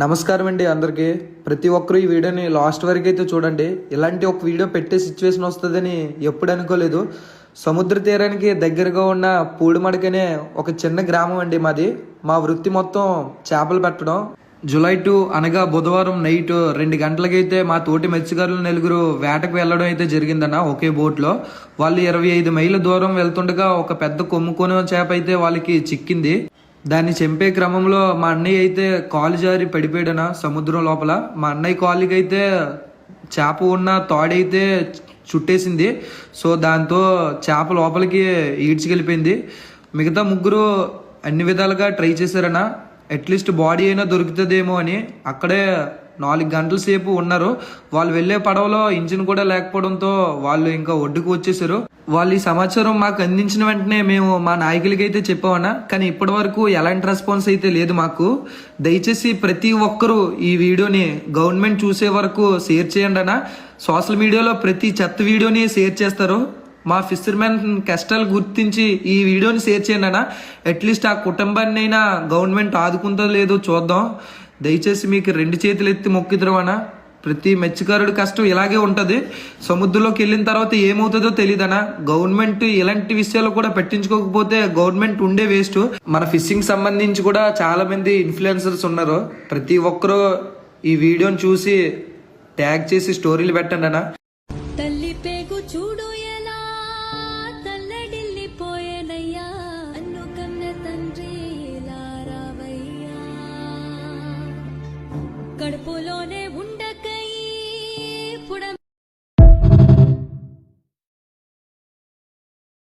నమస్కారం అండి అందరికీ. ప్రతి ఒక్కరూ ఈ వీడియోని లాస్ట్ వరకు అయితే చూడండి. ఇలాంటి ఒక వీడియో పెట్టే సిచ్యువేషన్ వస్తుందని ఎప్పుడు అనుకోలేదు. సముద్ర తీరానికి దగ్గరగా ఉన్న పూడిమడకనే ఒక చిన్న గ్రామం అండి మాది. మా వృత్తి మొత్తం చేపలు పెట్టడం. జూలై 2 అనగా బుధవారం నైట్ 2 గంటలకైతే మా తోటి మత్స్యకారులు నలుగురు వేటకు వెళ్ళడం అయితే జరిగిందన్న ఒకే బోట్లో. వాళ్ళు 25 మైళ్ళ దూరం వెళ్తుండగా ఒక పెద్ద కొమ్ముకొని చేప అయితే వాళ్ళకి చిక్కింది. దాన్ని చంపే క్రమంలో మా అన్నయ్య అయితే కాలు జారి పడిపోయాడన సముద్రం లోపల. మా అన్నయ్య కాలుకి అయితే చేప ఉన్న తాడైతే చుట్టేసింది. సో దాంతో చేప లోపలికి ఈడ్చుకెళ్ళిపోయింది. మిగతా ముగ్గురు అన్ని విధాలుగా ట్రై చేశారన్న, అట్లీస్ట్ బాడీ అయినా దొరుకుతుందేమో అని. అక్కడే 4 గంటల సేపు ఉన్నారు. వాళ్ళు వెళ్లే పడవలో ఇంజిన్ కూడా లేకపోవడంతో వాళ్ళు ఇంకా ఒడ్డుకు వచ్చేసారు. వాళ్ళు ఈ సమాచారం మాకు అందించిన వెంటనే మేము మా నాయకులకి అయితే చెప్పామన్నా, కానీ ఇప్పటి వరకు ఎలాంటి రెస్పాన్స్ అయితే లేదు మాకు. దయచేసి ప్రతి ఒక్కరూ ఈ వీడియోని గవర్నమెంట్ చూసే వరకు షేర్ చేయండి అన్న. సోషల్ మీడియాలో ప్రతి చెత్త వీడియోని షేర్ చేస్తారు. మా ఫిషర్మెన్ కష్టాలు గుర్తించి ఈ వీడియోని షేర్ చేయండి అన్న. అట్లీస్ట్ ఆ కుటుంబాన్ని అయినా గవర్నమెంట్ ఆదుకుందో లేదో చూద్దాం. దయచేసి మీకు 2 చేతులు ఎత్తి మొక్కిద్దరు అన్న. ప్రతి మత్స్యకారుడి కష్టం ఇలాగే ఉంటుంది. సముద్రంలోకి వెళ్ళిన తర్వాత ఏమవుతుందో తెలియదనా. గవర్నమెంట్ ఇలాంటి విషయాలు కూడా పట్టించుకోకపోతే గవర్నమెంట్ ఉండే వేస్ట్. మన ఫిషింగ్ సంబంధించి కూడా చాలా మంది ఇన్ఫ్లుయెన్సర్స్ ఉన్నారు. ప్రతి ఒక్కరూ ఈ వీడియోని చూసి ట్యాగ్ చేసి స్టోరీలు పెట్టండి అన్న.